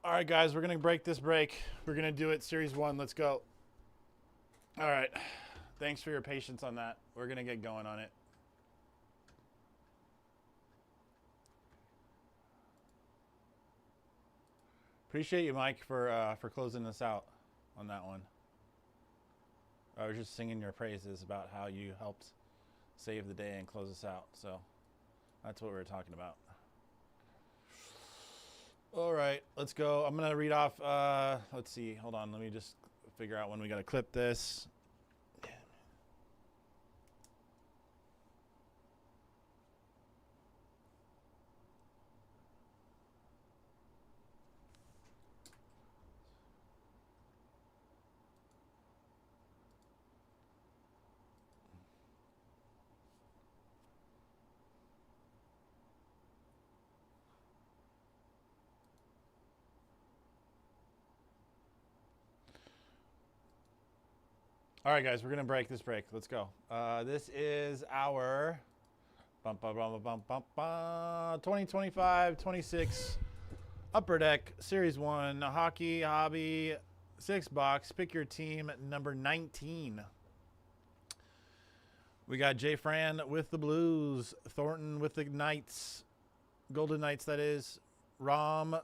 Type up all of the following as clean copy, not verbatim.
All right, guys, we're going to break this break. We're going to do it Series 1. Let's go. All right. Thanks for your patience on that. We're going to get going on it. Appreciate you, Mike, for closing us out on that one. I was just singing your praises about how you helped save the day and close us out. So that's what we were talking about. All right, let's go. I'm going to read off. Let's see. Hold on. Let me just figure out when we got to clip this. All right, guys, we're going to break this break. Let's go. This is our 2025-26 Upper Deck Series 1 Hockey Hobby 6-box. Pick your team number 19. We got Jay Fran with the Blues, Thornton with the Knights, Golden Knights, that is, Ram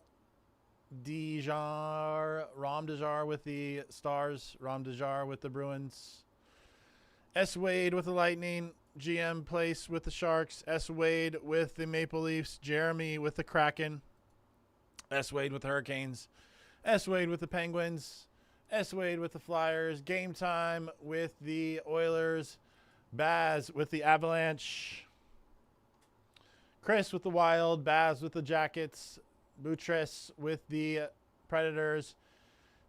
Dejar with the Stars, Ram Dejar with the Bruins, S. Wade with the Lightning, GM Place with the Sharks, S. Wade with the Maple Leafs, Jeremy with the Kraken, S. Wade with the Hurricanes, S. Wade with the Penguins, S. Wade with the Flyers, Game Time with the Oilers, Baz with the Avalanche, Chris with the Wild, Baz with the Jackets, Boutress with the Predators,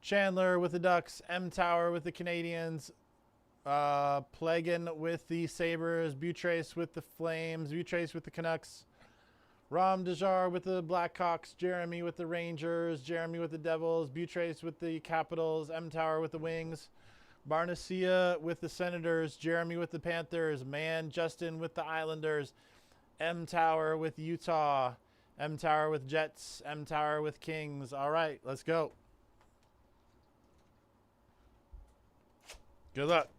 Chandler with the Ducks, M. Tower with the Canadians, Plagan with the Sabres, Boutress with the Flames, Boutress with the Canucks, Ram Dejar with the Blackhawks, Jeremy with the Rangers, Jeremy with the Devils, Boutress with the Capitals, M. Tower with the Wings, Barnesia with the Senators, Jeremy with the Panthers, Justin with the Islanders, M. Tower with Utah, M. Tower with Jets, M. Tower with Kings. All right, let's go. Good luck.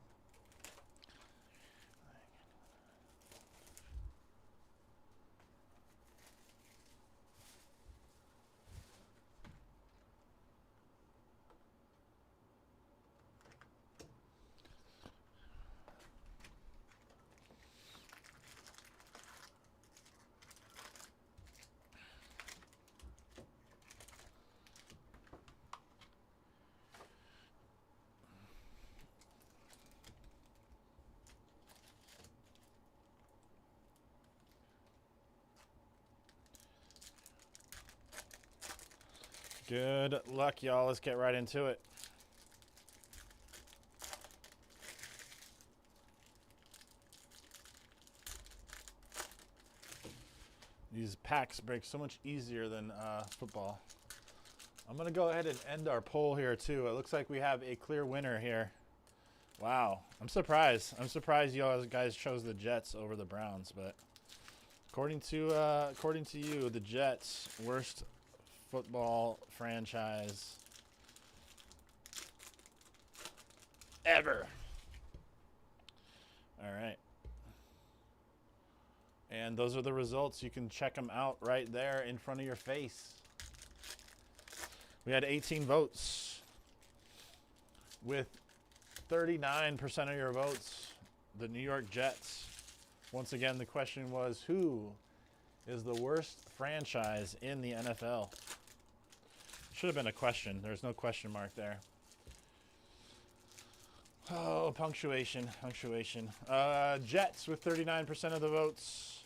Good luck, y'all. Let's get right into it. These packs break so much easier than football. I'm going to go ahead and end our poll here, too. It looks like we have a clear winner here. Wow. I'm surprised. I'm surprised you guys chose the Jets over the Browns, but according to you, the Jets, worst football franchise ever. All right. And those are the results. You can check them out right there in front of your face. We had 18 votes with 39% of your votes, the New York Jets. Once again, the question was, who is the worst franchise in the NFL? Should have been a question. There's no question mark there. Oh, punctuation. Jets with 39% of the votes.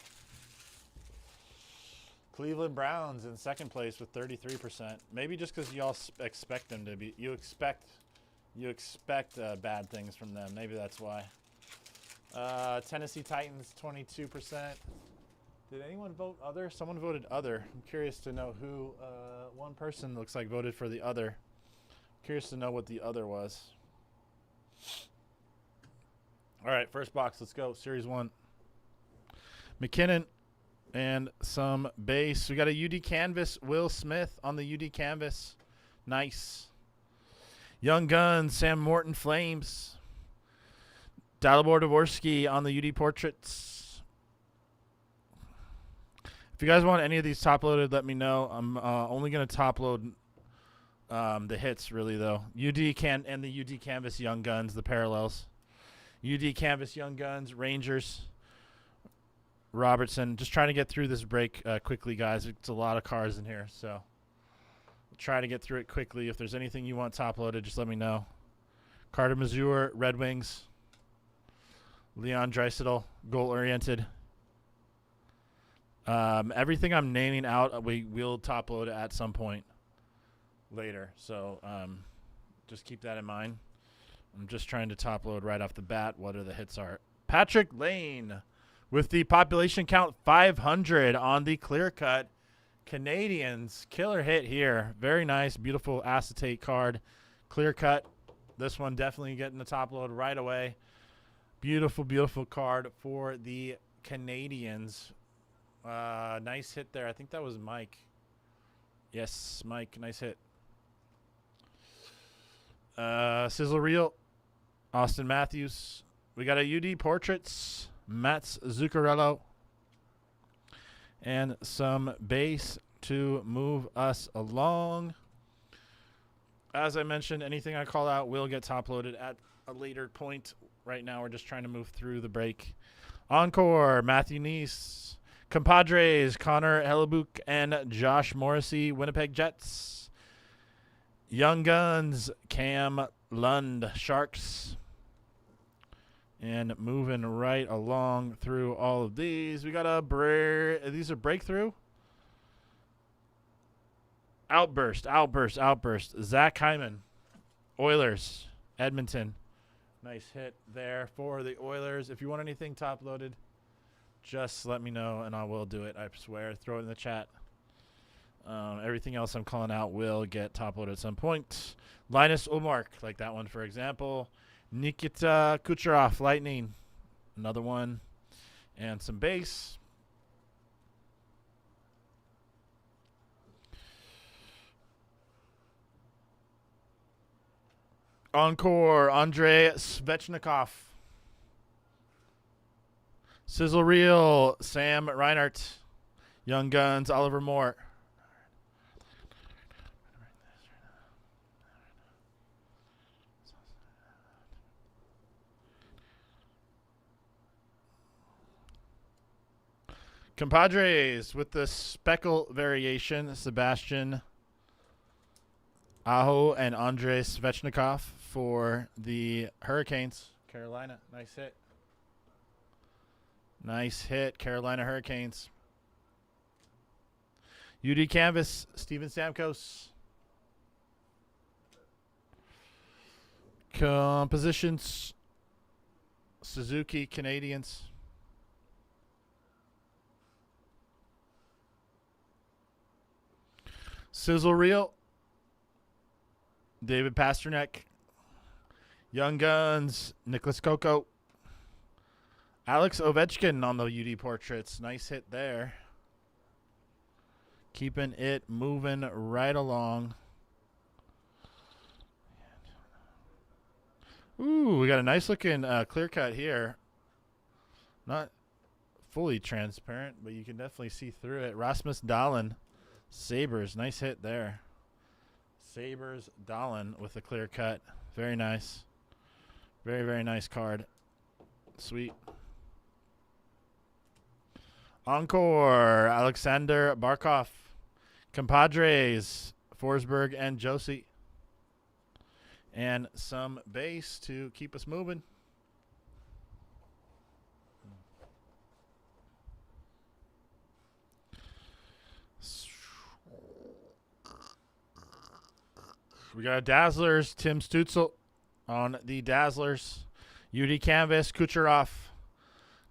Cleveland Browns in second place with 33%. Maybe just because y'all expect them to be. You expect bad things from them. Maybe that's why. Tennessee Titans 22%. Did anyone vote other? Someone voted other. I'm curious to know who. One person looks like voted for the other. Curious to know what the other was. All right, first box. Let's go. Series 1. McKinnon And some base. We got a UD Canvas. Will Smith on the UD Canvas. Nice. Young Guns. Sam Morton Flames. Dalibor Dvorsky on the UD Portraits. If you guys want any of these top loaded, let me know. I'm only going to top load the hits, really, though. And the UD Canvas Young Guns, the parallels. UD Canvas Young Guns, Rangers, Robertson. Just trying to get through this break quickly, guys. It's a lot of cards in here, so try to get through it quickly. If there's anything you want top loaded, just let me know. Carter Mazur, Red Wings. Leon Draisaitl, goal-oriented. Everything I'm naming out, we will top load at some point later. So just keep that in mind. I'm just trying to top load right off the bat what the hits are. Patrick Lane with the population count 500 on the clear cut. Canadians, killer hit here. Very nice, beautiful acetate card. Clear cut. This one definitely getting the top load right away. Beautiful, beautiful card for the Canadians. Nice hit there. I think that was Mike. Yes, Mike. Nice hit. Sizzle Reel. Austin Matthews. We got a UD Portraits. Mats Zuccarello. And some base to move us along. As I mentioned, anything I call out will get top loaded at a later point. Right now, we're just trying to move through the break. Encore, Matthew Neese. Compadres, Connor Hellebuyck and Josh Morrissey, Winnipeg Jets. Young Guns, Cam Lund, Sharks. And moving right along through all of these. We got these are breakthrough. Outburst. Zach Hyman, Oilers, Edmonton. Nice hit there for the Oilers. If you want anything top loaded, just let me know and I will do it. I swear. Throw it in the chat. Everything else I'm calling out will get top loaded at some point. Linus Ullmark, like that one, for example. Nikita Kucherov, Lightning. Another one. And some base. Encore, Andrei Svechnikov. Sizzle Reel, Sam Reinhart. Young Guns, Oliver Moore. Compadres with the speckle variation, Sebastian Aho and Andrei Svechnikov for the Hurricanes. Carolina, nice hit. Nice hit, Carolina Hurricanes. UD Canvas, Steven Stamkos. Compositions, Suzuki, Canadians. Sizzle Reel, David Pasternak. Young Guns, Nicholas Coco. Alex Ovechkin on the UD Portraits. Nice hit there. Keeping it moving right along. Ooh, we got a nice looking clear cut here. Not fully transparent, but you can definitely see through it. Rasmus Dahlin, Sabres. Nice hit there. Sabres Dahlin with a clear cut. Very nice. Very, very nice card. Sweet. Encore, Alexander Barkov. Compadres, Forsberg and Josie. And some base to keep us moving. We got Dazzlers, Tim Stutzel on the Dazzlers. UD Canvas, Kucherov.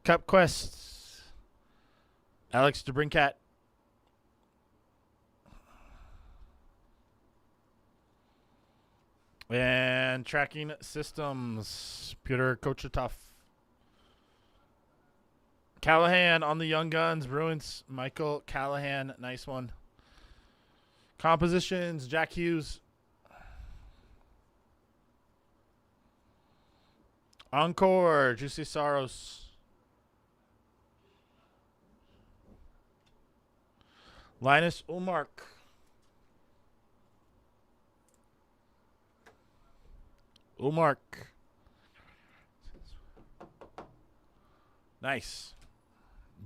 Cup Quest, Alex DeBrincat. And Tracking Systems, Pyotr Kochetov. Callahan on the Young Guns. Bruins. Michael Callahan. Nice one. Compositions. Jack Hughes. Encore. Juicy Saros. Linus Ullmark. Nice.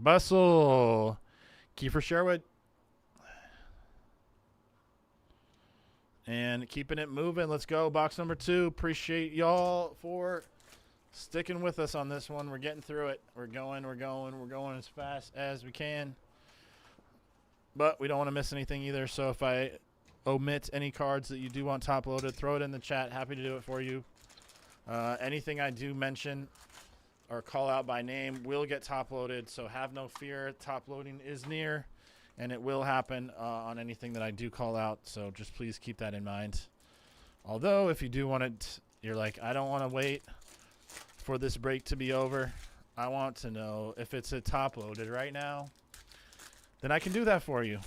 Bustle. Kiefer Sherwood. And keeping it moving. Let's go. Box number 2. Appreciate y'all for sticking with us on this one. We're getting through it. We're going as fast as we can. But we don't want to miss anything either. So if I omit any cards that you do want top loaded, throw it in the chat. Happy to do it for you. Anything I do mention or call out by name will get top loaded. So have no fear. Top loading is near. And it will happen on anything that I do call out. So just please keep that in mind. Although if you do want it, you're like, I don't want to wait for this break to be over. I want to know if it's a top loaded right now. Then I can do that for you.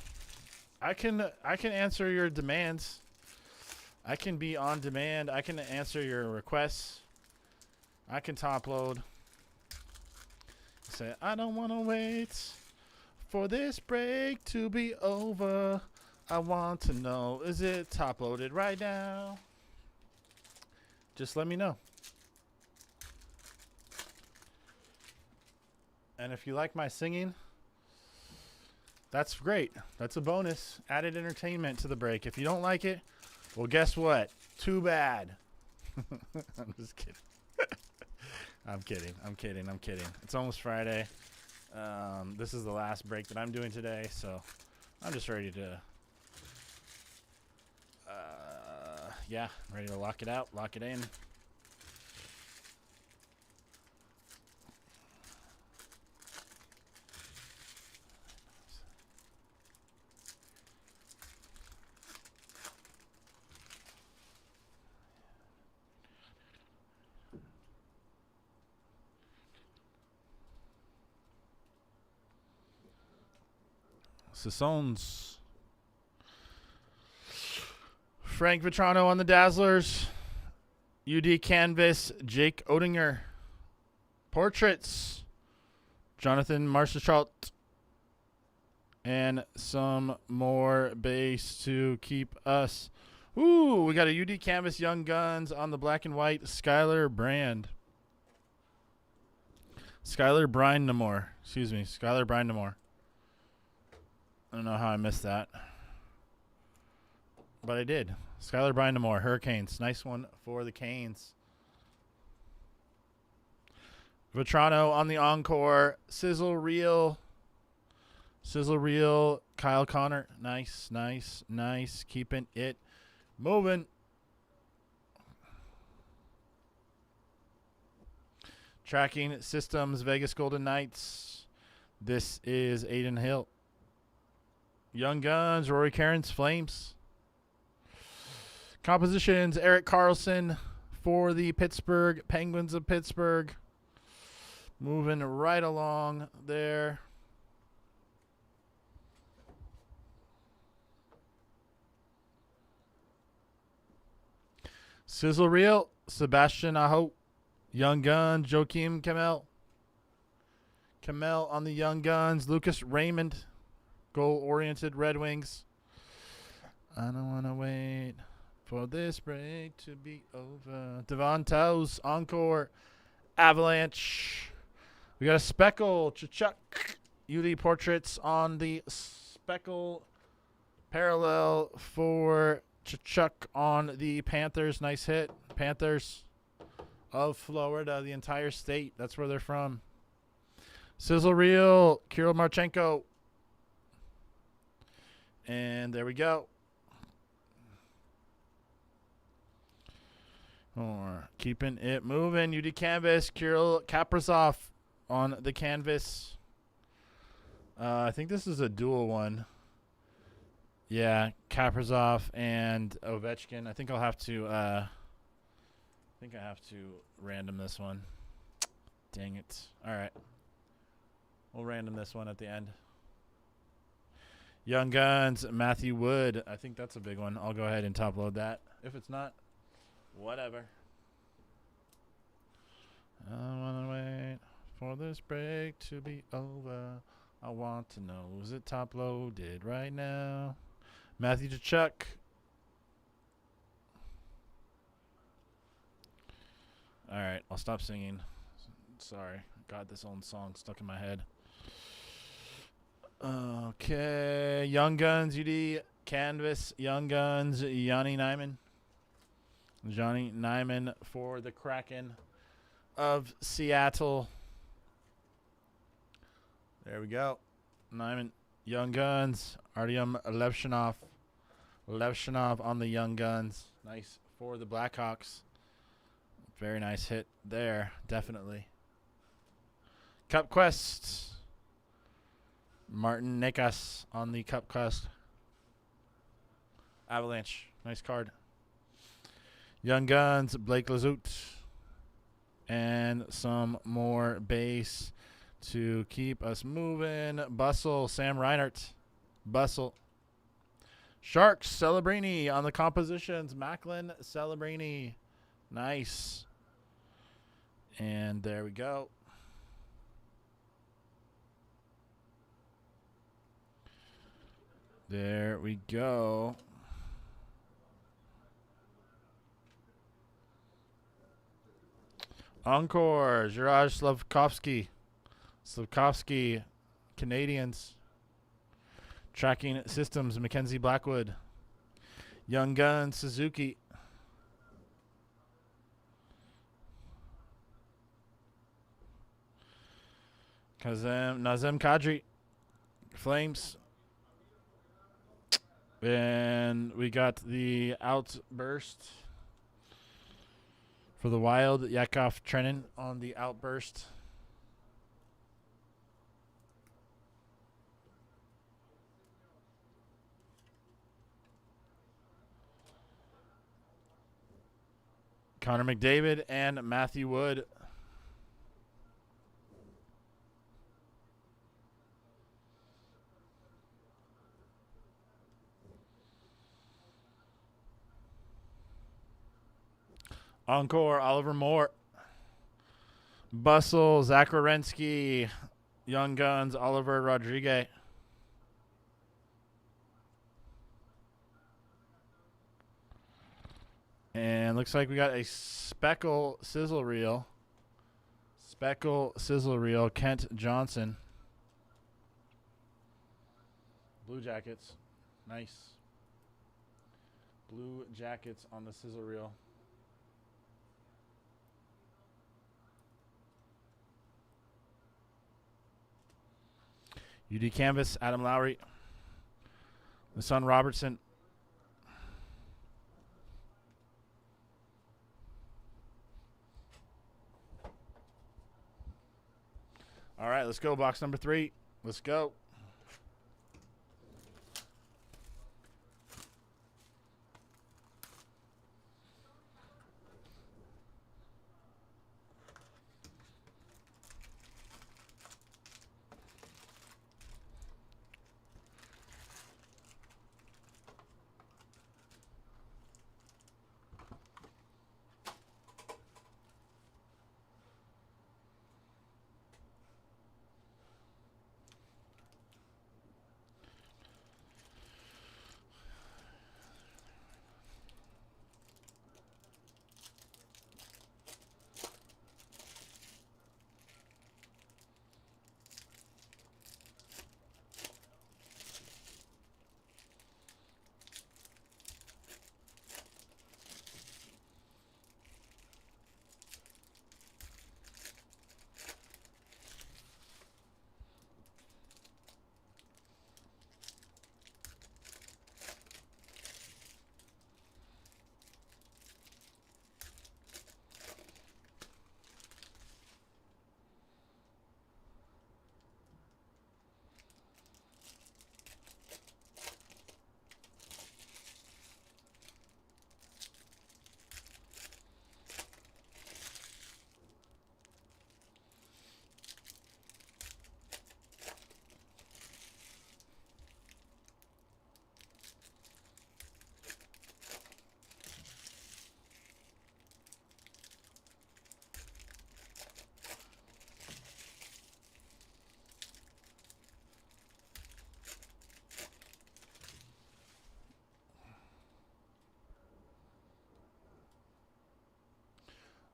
I can answer your demands. I can be on demand. I can answer your requests. I can top load. Say, I don't want to wait for this break to be over. I want to know, is it top loaded right now? Just let me know. And if you like my singing, that's great. That's a bonus. Added entertainment to the break. If you don't like it, well, guess what? Too bad. I'm just kidding. I'm kidding. It's almost Friday. This is the last break that I'm doing today, so I'm just ready to, ready to lock it out, lock it in. Sassons. Frank Vetrano on the Dazzlers. UD Canvas, Jake Odinger. Portraits, Jonathan Marchessault. And some more base to keep us. Ooh, we got a UD Canvas Young Guns on the black and white. Skylar Brindamore. Skylar Brindamore. I don't know how I missed that. But I did. Skylar Brindamore, Hurricanes. Nice one for the Canes. Vetrano on the Encore. Sizzle Reel, Kyle Connor. Nice. Keeping it moving. Tracking Systems, Vegas Golden Knights. This is Aiden Hill. Young Guns, Rory Cairns, Flames. Compositions, Eric Carlson for the Pittsburgh Penguins of Pittsburgh. Moving right along there. Sizzle Reel, Sebastian Aho. Young Guns, Joakim Kamel. Kamel on the Young Guns. Lucas Raymond. Goal-oriented Red Wings. I don't want to wait for this break to be over. Devon Taus, Encore, Avalanche. We got a Speckle, Chachuk. UD Portraits on the Speckle. Parallel for Chachuk on the Panthers. Nice hit. Panthers of Florida, the entire state. That's where they're from. Sizzle Reel, Kirill Marchenko. And there we go. Or keeping it moving. UD Canvas, Kirill Kaprizov on the canvas. I think this is a dual one. Yeah, Kaprizov and Ovechkin. I think I'll have to random this one. Dang it. All right. We'll random this one at the end. Young Guns, Matthew Wood. I think that's a big one. I'll go ahead and top load that. If it's not, whatever. I want to wait for this break to be over. I want to know, is it top loaded right now? Matthew Tkachuk. All right, I'll stop singing. Sorry, got this old song stuck in my head. Okay, Young Guns, UD Canvas, Young Guns, Johnny Nyman. Johnny Nyman for the Kraken of Seattle. There we go. Nyman, Young Guns, Artyom Levshinov. Levshinov on the Young Guns. Nice for the Blackhawks. Very nice hit there, definitely. Cup Quest. Martin Necas on the Cup Quest. Avalanche. Nice card. Young Guns, Blake Lizout. And some more base to keep us moving. Bustle, Sam Reinhart. Bustle. Sharks, Celebrini on the compositions. Macklin, Celebrini. Nice. And there we go. There we go. Encore, Juraj Slavkovsky. Slavkovsky, Canadians. Tracking Systems, Mackenzie Blackwood. Young Gun, Suzuki. Nazem Kadri, Flames. And we got the Outburst for the Wild, Yakov Trenin on the Outburst. Connor McDavid and Matthew Wood. Encore, Oliver Moore. Bustle, Zach Werenski. Young Guns, Oliver Rodriguez. And looks like we got a Speckle Sizzle Reel. Speckle Sizzle Reel, Kent Johnson. Blue Jackets. Nice. Blue Jackets on the Sizzle Reel. UD Canvas, Adam Lowry. The Son Robertson. All right, let's go. Box number 3. Let's go.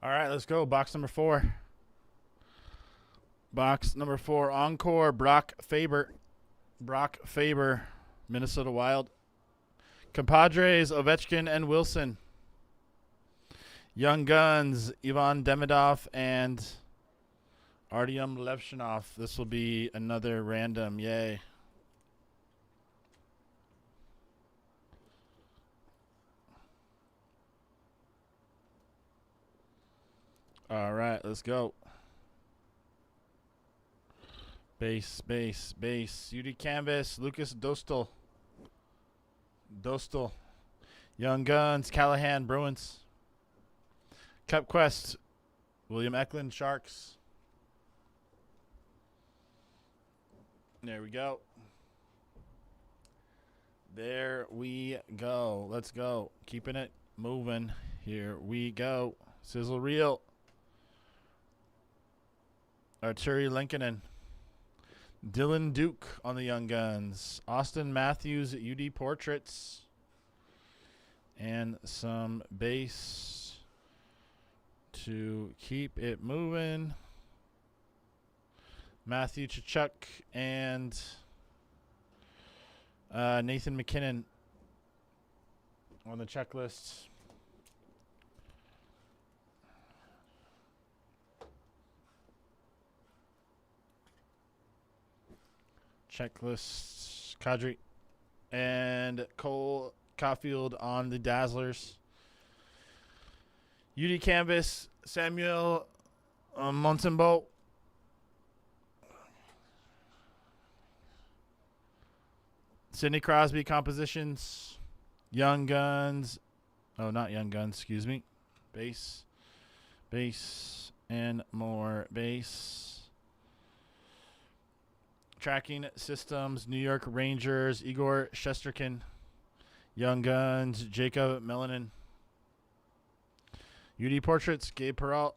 All right, let's go. Box number 4. Box number 4. Encore. Brock Faber. Brock Faber. Minnesota Wild. Compadres. Ovechkin and Wilson. Young Guns. Ivan Demidov and Artyom Levshinov. This will be another random. Yay. All right, let's go. Base. UD Canvas, Lucas Dostal. Young Guns, Callahan, Bruins. Cup Quest, William Eklund, Sharks. There we go. There we go. Let's go. Keeping it moving. Here we go. Sizzle reel. Arturi Lenkinen. Dylan Duke on the Young Guns. Austin Matthews UD Portraits. And some base to keep it moving. Matthew Tkachuk and Nathan McKinnon on the checklist. Checklist, Kadri and Cole Caulfield on the Dazzlers. UD Canvas, Samuel Montembeault. Sidney Crosby compositions. Young Guns. Oh, not Young Guns, excuse me. Base, and more base. Tracking Systems, New York Rangers, Igor Shesterkin. Young Guns, Jacob Melanin. UD Portraits, Gabe Peralt.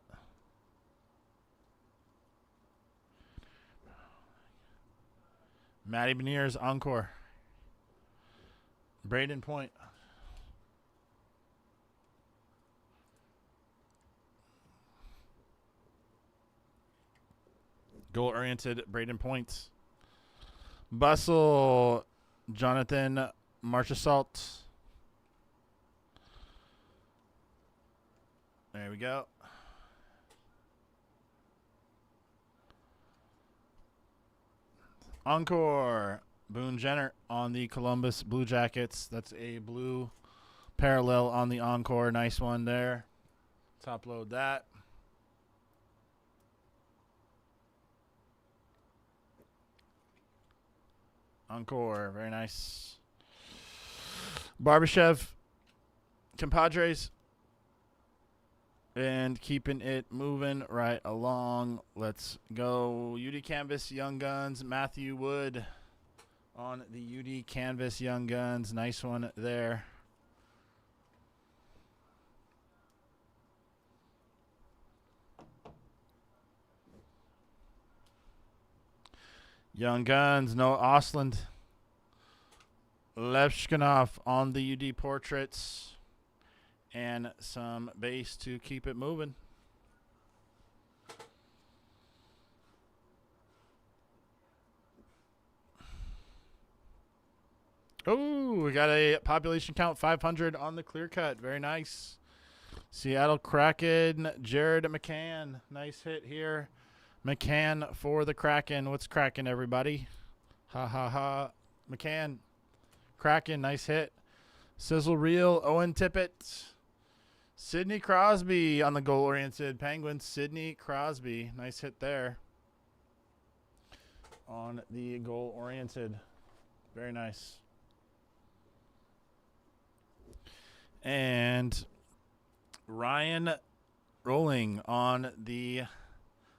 Matty Beniers, Encore. Braden Point. Goal-oriented Braden Point. Bustle, Jonathan Marchessault. There we go. Encore, Boone Jenner on the Columbus Blue Jackets. That's a blue parallel on the Encore. Nice one there. Top load that. Encore, very nice. Barbashev, Compadres. And keeping it moving right along. Let's go. UD Canvas, Young Guns, Matthew Wood on the UD Canvas, Young Guns. Nice one there. Young Guns, Noah Osland. Levshkinov on the UD Portraits. And some base to keep it moving. Oh, we got a population count 500 on the clear cut. Very nice. Seattle Kraken, Jared McCann. Nice hit here. McCann for the Kraken. What's Kraken, everybody? Ha, ha, ha. McCann. Kraken, nice hit. Sizzle reel, Owen Tippett. Sidney Crosby on the goal-oriented Penguins. Sidney Crosby. Nice hit there. On the goal-oriented. Very nice. And Ryan Rolling on the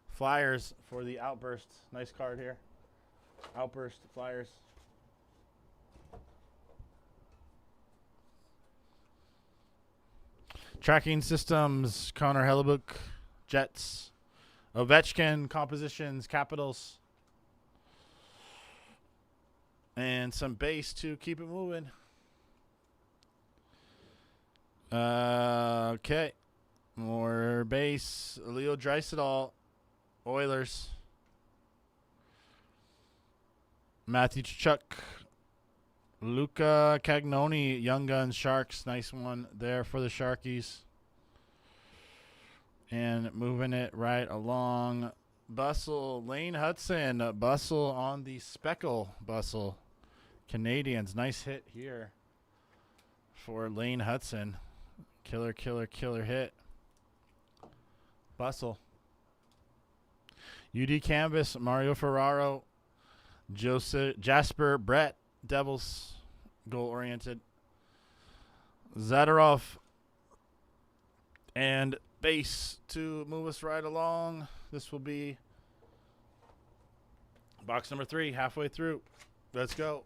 Flyers for the Outburst. Nice card here. Outburst Flyers. Tracking Systems, Connor Hellebuyck, Jets. Ovechkin, Compositions, Capitals. And some base to keep it moving. Okay. More base. Leo Draisaitl, Oilers. Matthew Tkachuk. Luca Cagnoni, Young Guns, Sharks. Nice one there for the Sharkies. And moving it right along. Bustle, Lane Hudson. Bustle on the Speckle. Bustle. Canadians. Nice hit here for Lane Hudson. Killer, killer, killer hit. Bustle. UD Canvas, Mario Ferraro. Jasper Brett, Devils. Goal-oriented. Zadorov. And base to move us right along. This will be box number 3, halfway through. Let's go.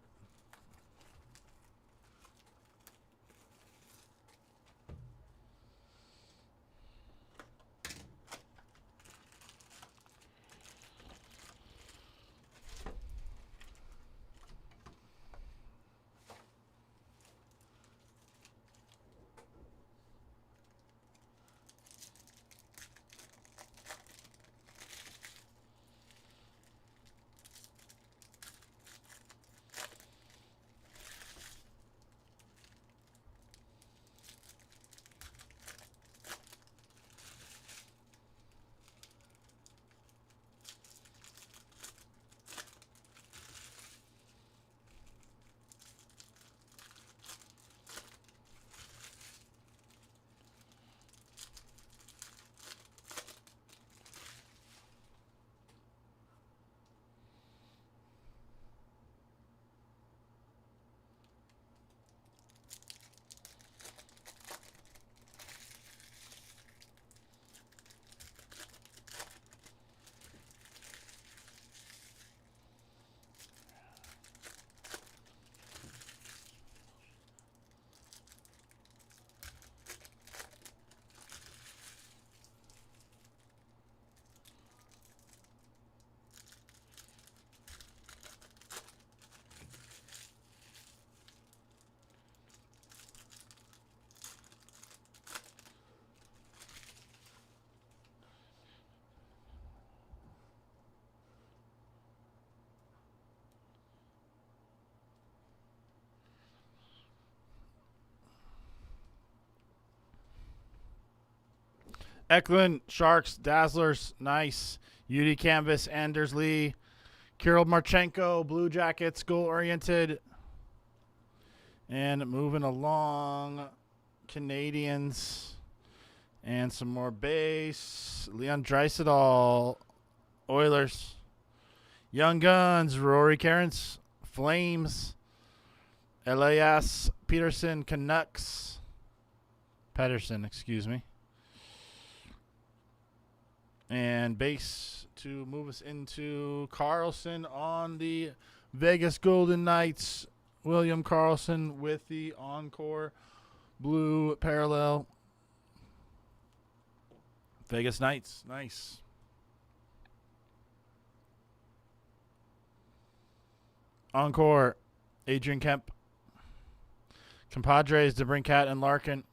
Eklund, Sharks, Dazzlers, nice. UD Canvas, Anders Lee. Kirill Marchenko, Blue Jackets, goal-oriented. And moving along, Canadians. And some more base. Leon Draisaitl, Oilers. Young Guns, Rory Cairns, Flames. Elias Peterson, Canucks. Pedersen, excuse me. And base to move us into Carlson on the Vegas Golden Knights. William Carlson with the Encore blue parallel. Vegas Knights. Nice. Encore. Adrian Kemp. Compadres, DeBrincat and Larkin.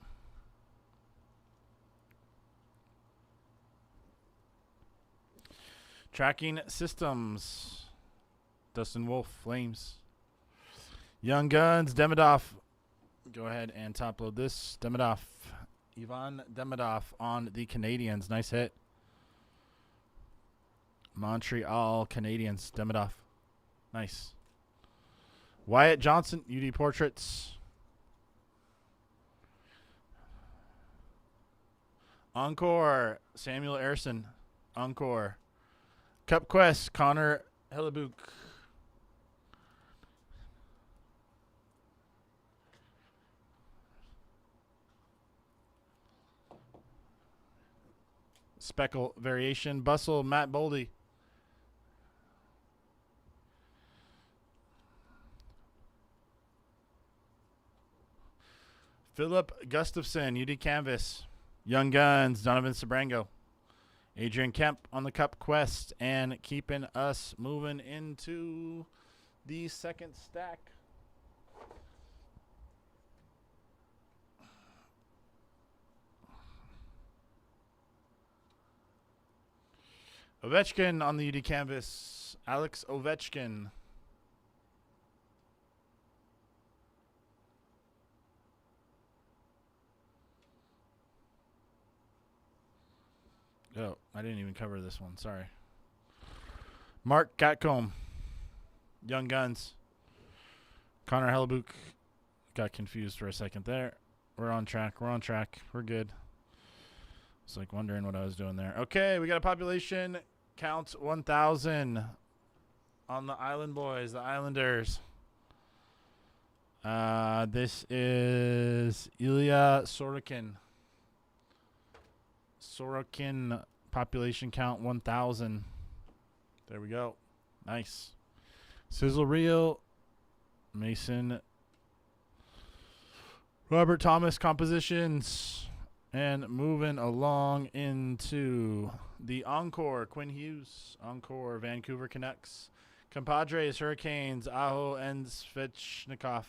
Tracking Systems. Dustin Wolf, Flames. Young Guns, Demidov. Go ahead and top load this. Demidov. Ivan Demidov on the Canadians. Nice hit. Montreal Canadiens. Demidov. Nice. Wyatt Johnson, UD Portraits. Encore, Samuel Ersson. Encore. Cup Quest, Connor Hellebuyck. Speckle variation. Bustle, Matt Boldy. Philip Gustafson, UD Canvas. Young Guns, Donovan Sabrango. Adrian Kemp on the Cup Quest, and keeping us moving into the second stack. Ovechkin on the UD canvas. Alex Ovechkin. Oh, I didn't even cover this one. Sorry. Mark Gatcomb. Young Guns. Connor Hellebuyck. Got confused for a second there. We're on track. We're on track. We're good. It's like wondering what I was doing there. Okay, we got a population count 1,000 on the Island Boys, the Islanders. This is Ilya Sorokin. Sorokin, population count 1,000. There we go. Nice. Sizzle Reel. Mason. Robert Thomas compositions. And moving along into the Encore. Quinn Hughes. Encore. Vancouver Canucks. Compadres, Hurricanes. Aho and Svechnikov.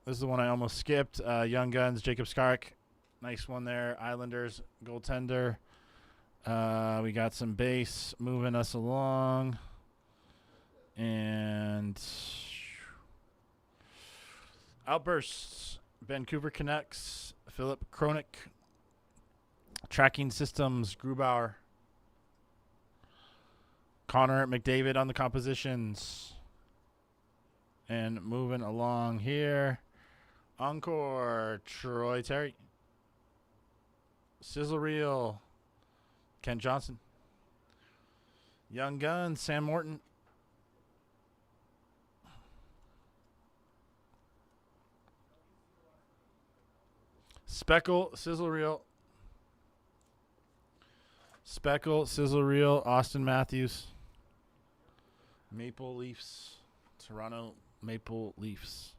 This is the one I almost skipped. Young Guns, Jacob Skark. Nice one there. Islanders, goaltender. We got some base moving us along. And Outbursts, Vancouver Canucks, Philip Kronik. Tracking Systems, Grubauer. Connor McDavid on the compositions. And moving along here. Encore, Troy Terry. Sizzle Reel, Ken Johnson. Young Guns, Sam Morton. Speckle, Sizzle Reel. Speckle, Sizzle Reel, Austin Matthews. Maple Leafs, Toronto Maple Leafs.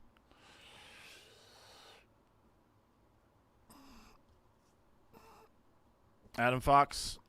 Adam Fox.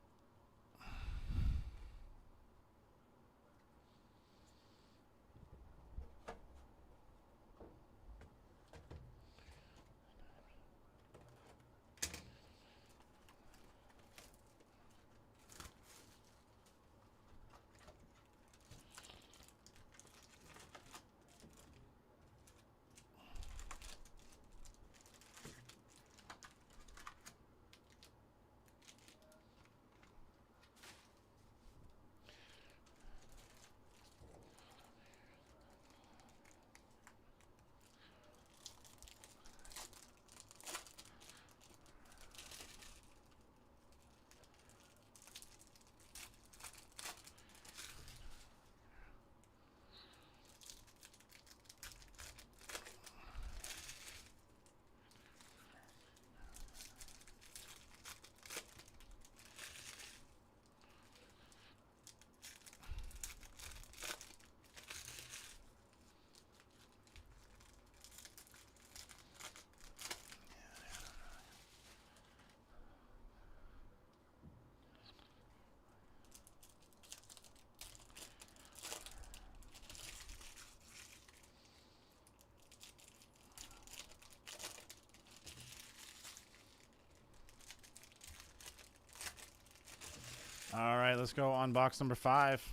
All right, let's go on box number 5.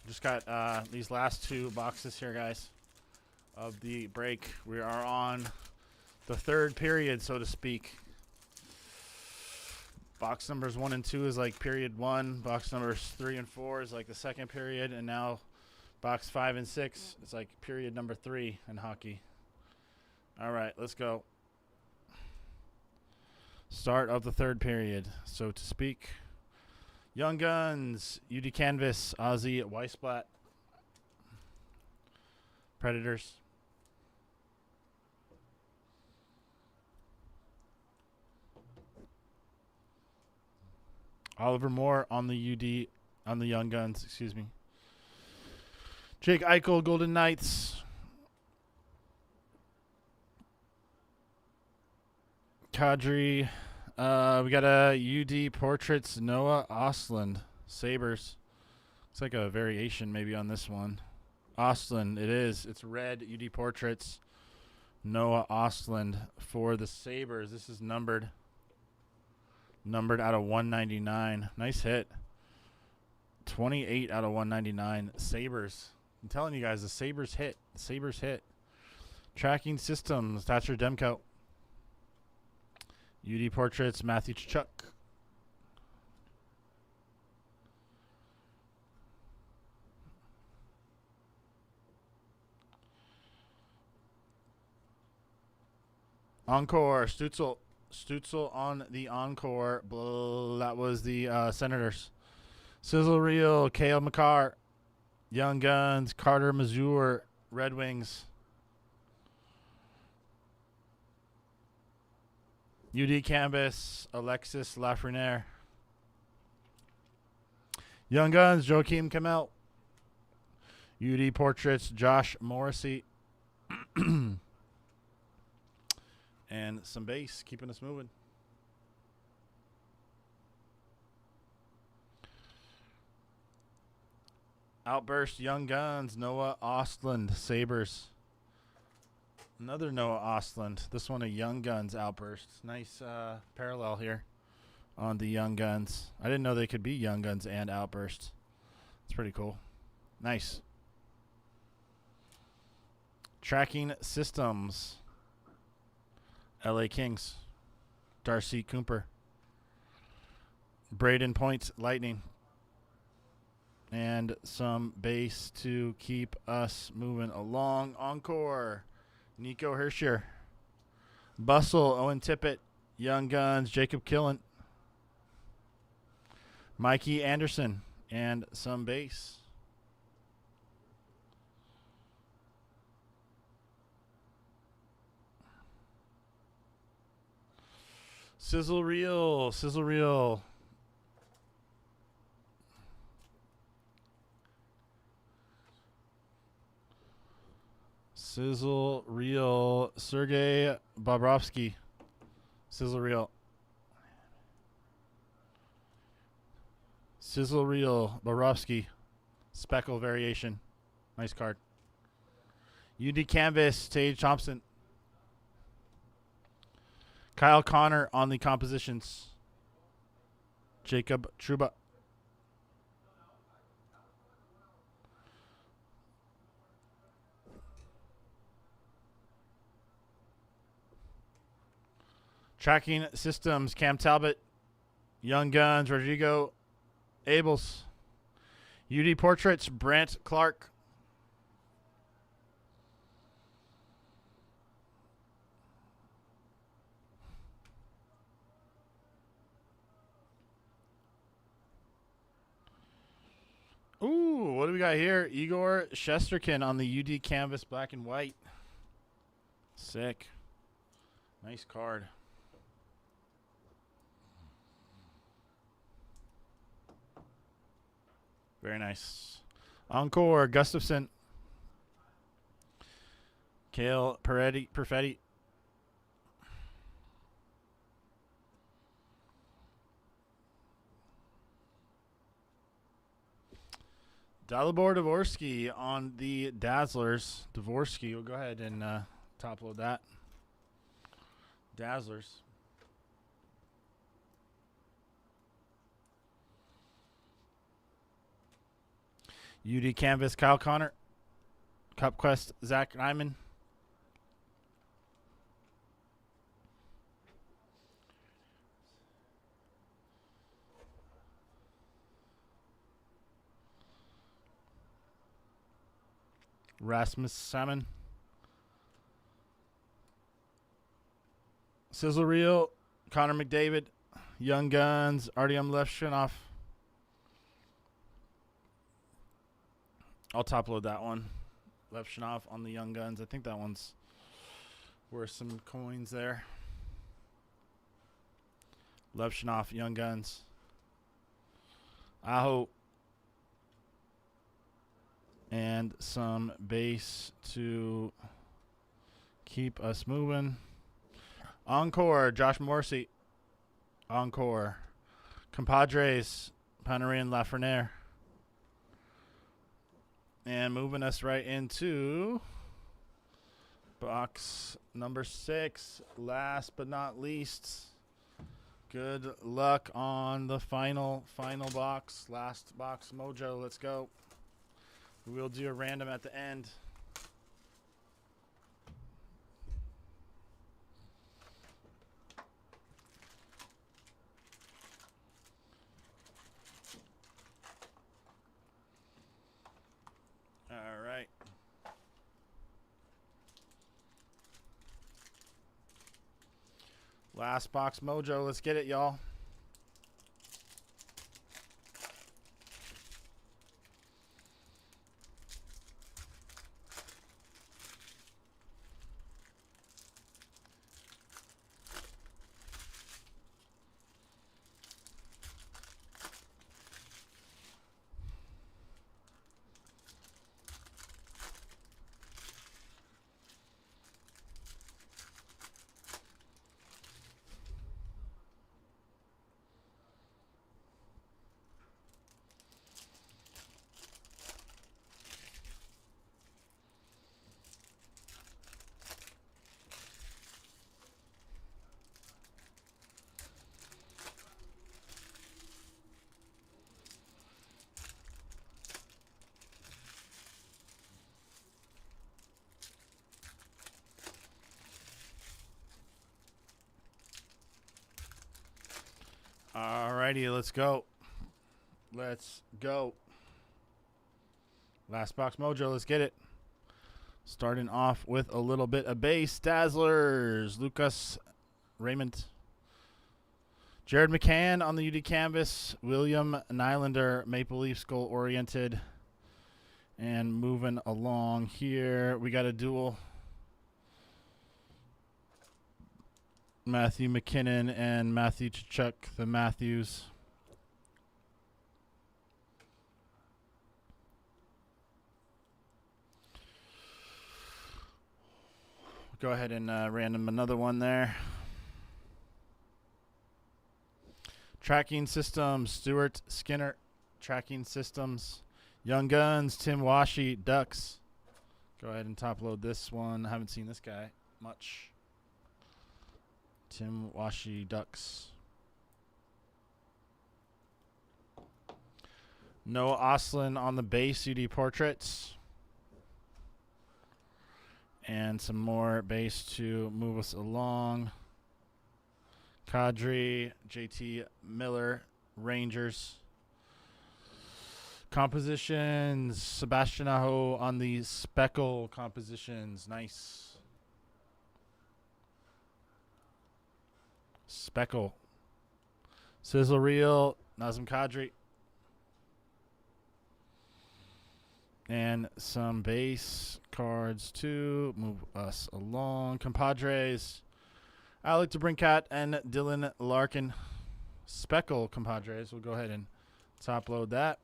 Just got these last 2 boxes here, guys, of the break. We are on the 3rd period, so to speak. Box numbers 1 and 2 is like period 1. Box numbers 3 and 4 is like the 2nd period. And now box 5 and 6 is like period number 3 in hockey. All right, let's go. Start of the 3rd period, so to speak. Young Guns, UD Canvas, Ozzy Weissblatt. Predators. Oliver Moore on the UD, on the Young Guns, excuse me. Jake Eichel, Golden Knights. Kadri. We got a UD Portraits, Noah Ostlund, Sabres. Looks like a variation maybe on this one. Ostlund, it is. It's red, UD Portraits, Noah Ostlund for the Sabres. This is numbered Numbered out of 199. Nice hit. 28 out of 199. Sabres. I'm telling you guys, the Sabres hit. The Sabres hit. Tracking Systems. Thatcher Demko. UD Portraits. Matthew Tkachuk. Encore. Stutzel. Stutzel on the encore. That was the Senators. Sizzle Reel, Kale McCarr. Young Guns, Carter Mazur, Red Wings. UD Canvas, Alexis Lafreniere. Young Guns, Joakim Kamel. UD Portraits, Josh Morrissey. And some base, keeping us moving. Outburst, Young Guns, Noah Ostland, Sabres. Another Noah Ostland. This one a Young Guns outburst. Nice parallel here on the Young Guns. I didn't know they could be Young Guns and outbursts. It's pretty cool. Nice. Tracking Systems. LA Kings. Darcy Cooper. Braden Point, Lightning. And some base to keep us moving along. Encore. Nico Herscher. Bustle, Owen Tippett. Young Guns, Jacob Killen. Mikey Anderson. And some base. Sizzle Reel. Sizzle Reel. Sizzle Reel. Sergei Bobrovsky. Sizzle Reel. Sizzle Reel. Bobrovsky. Speckle variation. Nice card. UD Canvas. Tage Thompson. Kyle Connor on the compositions. Jacob Trouba. Tracking Systems, Cam Talbot. Young Guns, Rodrigo Abels. UD Portraits, Brant Clark. Ooh, what do we got here? Igor Shesterkin on the UD Canvas, black and white. Sick. Nice card. Very nice. Encore, Gustafson. Kale Perfetti. Dalibor Dvorsky on the Dazzlers. Dvorsky, we'll go ahead and top load that. Dazzlers. UD Canvas, Kyle Connor. Cup Quest, Zach Nyman. Rasmus Salmon. Sizzle Reel, Connor McDavid. Young Guns, Artyom Levshunov. I'll top load that one. Levshunov on the Young Guns. I think that one's worth some coins there. Levshunov, Young Guns. Aho. And some base to keep us moving. Encore, Josh Morrissey. Encore. Compadres, Panarin Lafreniere. And moving us right into box number 6. Last but not least, Good luck on the final box. Last box mojo. Let's go. We'll do a random at the end. All right. Last box mojo. Let's get it, y'all. Alrighty, let's go. Let's go. Last box mojo, let's get it. Starting off with a little bit of base. Dazzlers, Lucas Raymond. Jared McCann on the UD canvas. William Nylander, Maple Leafs goal oriented. And moving along here, we got a duel. Matthew McKinnon and Matthew Tkachuk, the Matthews. Go ahead and random another one there. Tracking Systems, Stuart Skinner. Tracking Systems. Young Guns, Tim Washy, Ducks. Go ahead and top load this one. I haven't seen this guy much. Tim Washy, Ducks. Noah Ostlund on the base, UD Portraits. And some more base to move us along. Kadri, JT Miller, Rangers. Compositions, Sebastian Aho on the Speckle compositions. Nice. Speckle. Sizzle Reel, Nazem Kadri. And some base cards to move us along. Compadres, Alec DeBrincat and Dylan Larkin. Speckle Compadres. We'll go ahead and top load that.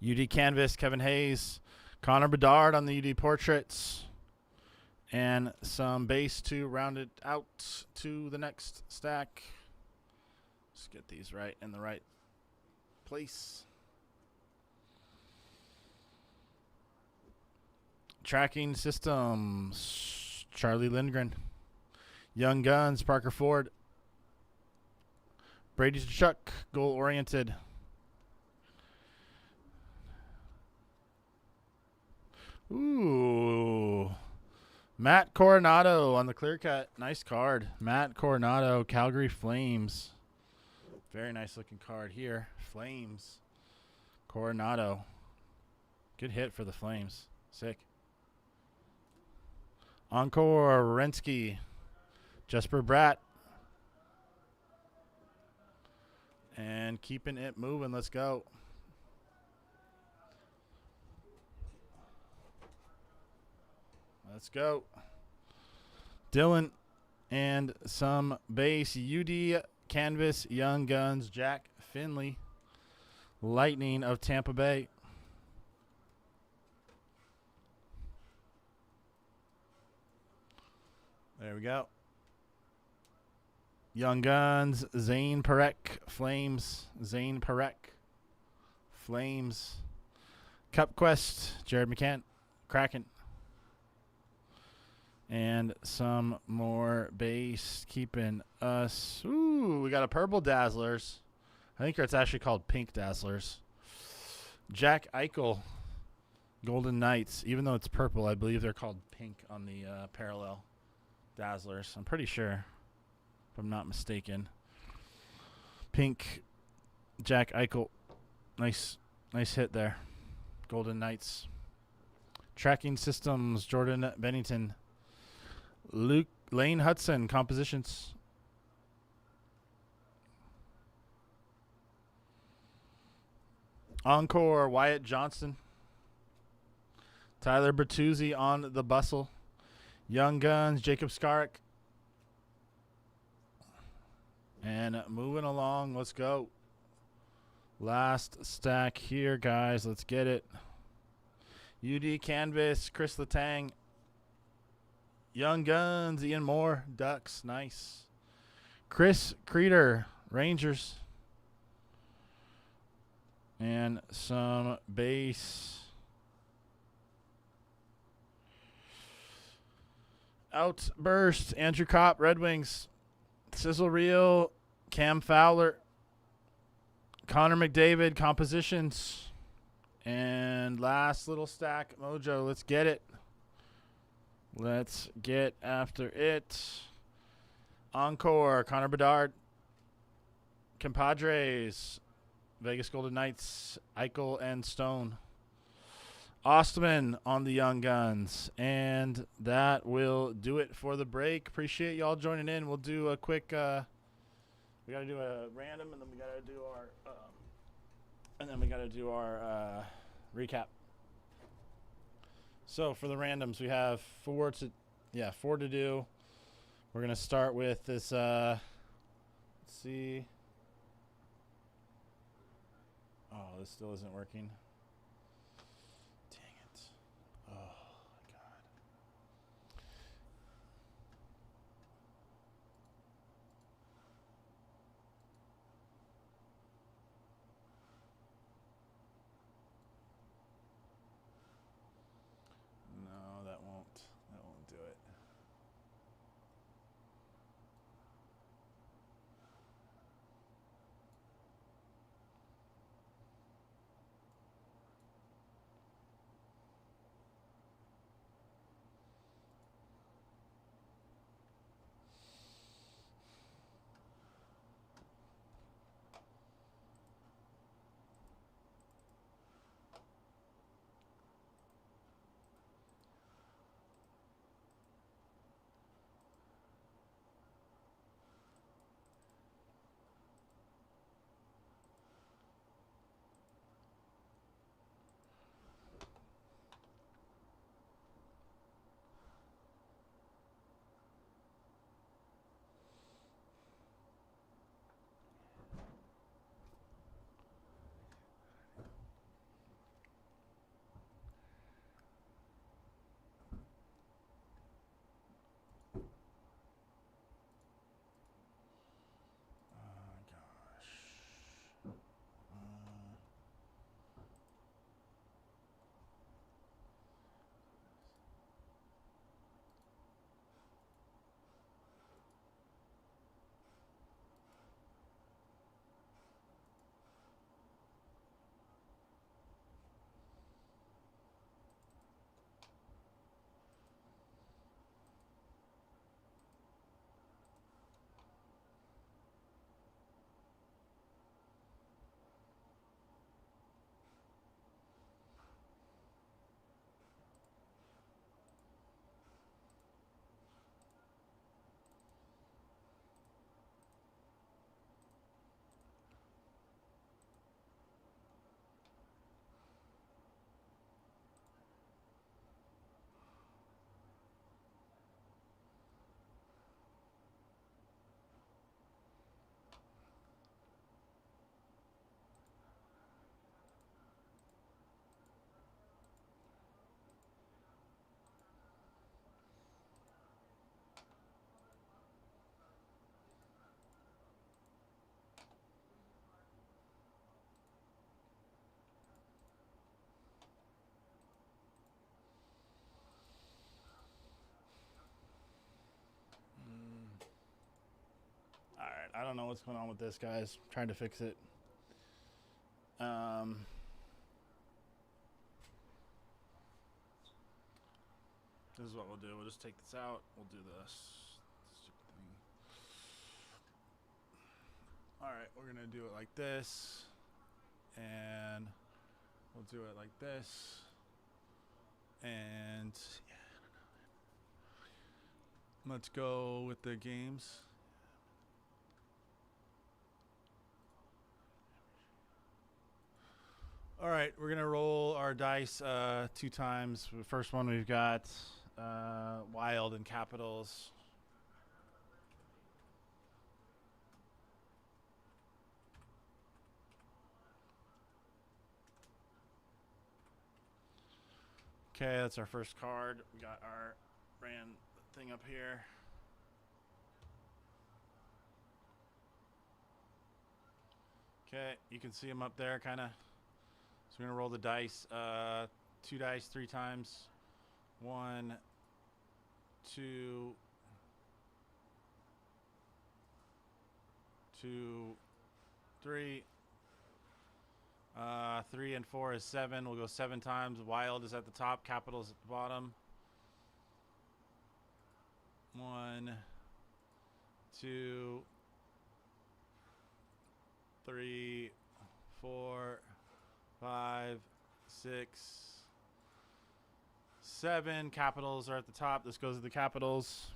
UD Canvas, Kevin Hayes. Connor Bedard on the UD Portraits. And some base to round it out to the next stack. Let's get these right in the right place. Tracking Systems, Charlie Lindgren. Young Guns, Parker Ford. Brady Tkachuk, goal oriented. Ooh. Matt Coronado on the clear cut. Nice card. Matt Coronado, Calgary Flames. Very nice looking card here. Flames. Coronado. Good hit for the Flames. Sick. Encore Renski. Jesper Bratt. And keeping it moving. Let's go. Let's go. Dylan and some base. UD Canvas, Young Guns, Jack Finley. Lightning of Tampa Bay. There we go. Young Guns, Zane Parekh, Flames. Zane Parekh, Flames. Cup Quest, Jared McCann, Kraken. And some more base keeping us. Ooh, we got a purple Dazzlers. I think it's actually called pink Dazzlers. Jack Eichel, Golden Knights. Even though it's purple, I believe they're called pink on the parallel Dazzlers. I'm pretty sure, if I'm not mistaken. Pink Jack Eichel. Nice hit there. Golden Knights. Tracking Systems, Jordan Bennington. Lane Hudson, compositions. Encore, Wyatt Johnston. Tyler Bertuzzi on the bustle. Young Guns, Jacob Skarek. And moving along, let's go. Last stack here, guys. Let's get it. UD Canvas, Chris Letang. Young Guns, Ian Moore, Ducks, nice. Chris Creeder, Rangers. And some base. Outburst, Andrew Kopp, Red Wings. Sizzle Reel, Cam Fowler. Connor McDavid, compositions. And last little stack, Mojo, let's get it. Let's get after it. Encore, Connor Bedard. Compadres, Vegas Golden Knights, Eichel and Stone. Ostman on the Young Guns. And that will do it for the break. Appreciate y'all joining in. We'll do a quick, we got to do a random, and then we got to do our, recap. So for the randoms, we have four to do. We're gonna start with this. Let's see. Oh, this still isn't working. Dang it! Oh my God. No, that won't do it. don't know what's going on with this, guys. I'm trying to fix it. This is what we'll do. We'll just take this out. We'll do this stupid thing. All right, we're going to do it like this. And we'll do it like this. And yeah, I don't know. Let's go with the games. All right, we're going to roll our dice 2 times. The first one we've got Wild and Capitals. Okay, that's our first card. We got our brand thing up here. Okay, you can see them up there kind of. So we're going to roll the dice, 2 dice 3 times. 1, 2, 2, 3. 3 and 4 is 7. We'll go 7 times. Wild is at the top. Capitals at the bottom. 1, 2, 3, 4, 5, 6, 7. Capitals are at the top. This goes to the Capitals.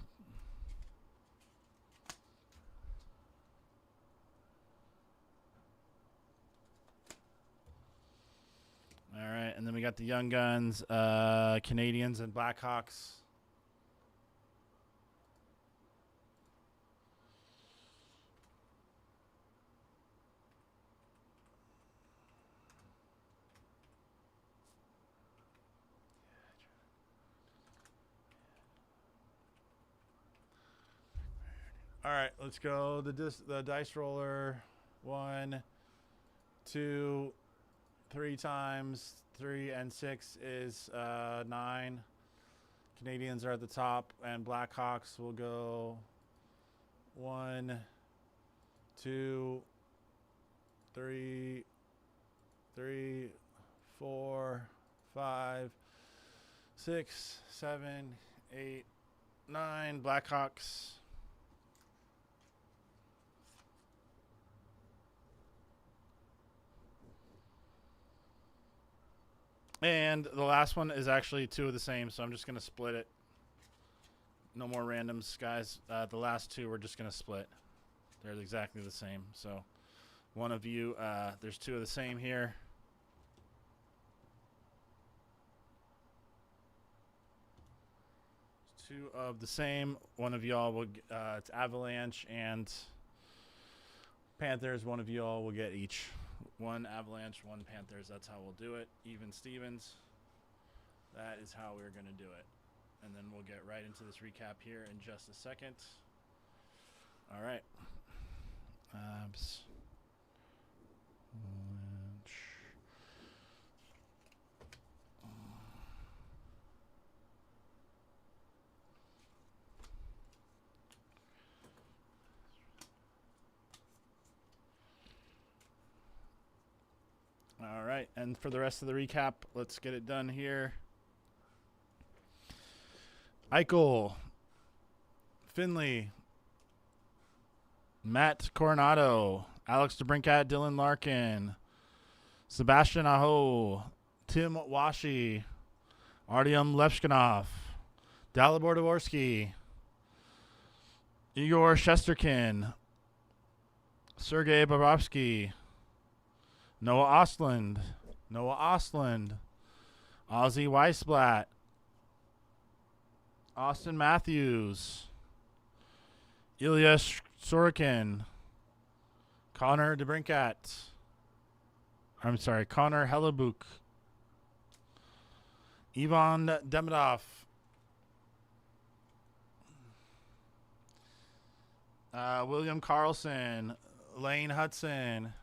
All right, and then we got the Young Guns, Canadians, and Blackhawks. All right, let's go. The dice roller. 1, 2, 3 times. 3 and 6 is 9. Canadians are at the top, and Blackhawks will go 1, 2, 3, 4, 5, 6, 7, 8, 9. Blackhawks. And the last one is actually 2 of the same, so I'm just going to split it. No more randoms, guys. The last 2 we're just going to split. They're exactly the same. So one of you, there's 2 of the same here. Two of the same. One of y'all will, it's Avalanche and Panthers. One of y'all will get each. 1 Avalanche, 1 Panthers. That's how we'll do it. Even Stevens. That is how we're going to do it. And then we'll get right into this recap here in just a second. All right. Abs. All right, and for the rest of the recap, let's get it done here. Eichel, Finley, Matt Coronado, Alex DeBrincat, Dylan Larkin, Sebastian Aho, Tim Washi, Artyom Levshkinov, Dalibor Dvorsky, Igor Shesterkin, Sergei Bobrovsky, Noah Ostlund, Ozzy Weisblatt, Austin Matthews, Ilya Sorokin, Connor Hellebuyck, Ivan Demidov, William Karlsson, Lane Hudson,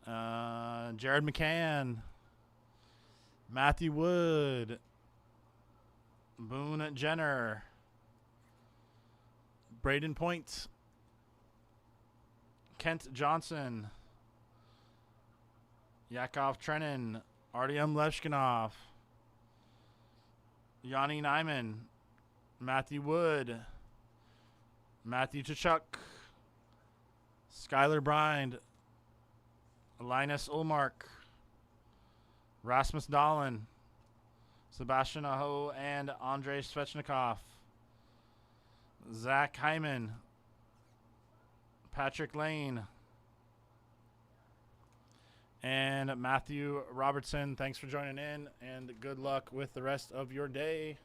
Jared McCann, Matthew Wood, Boone Jenner, Braden Point, Kent Johnson. Yakov Trenin. Artyom Leshkinov. Yanni Nyman. Matthew Wood. Matthew Tkachuk. Skylar Brynd. Linus Ullmark. Rasmus Dahlin. Sebastian Aho and Andrei Svechnikov. Zach Hyman. Patrick Lane. And Matthew Robertson. Thanks for joining in, and good luck with the rest of your day.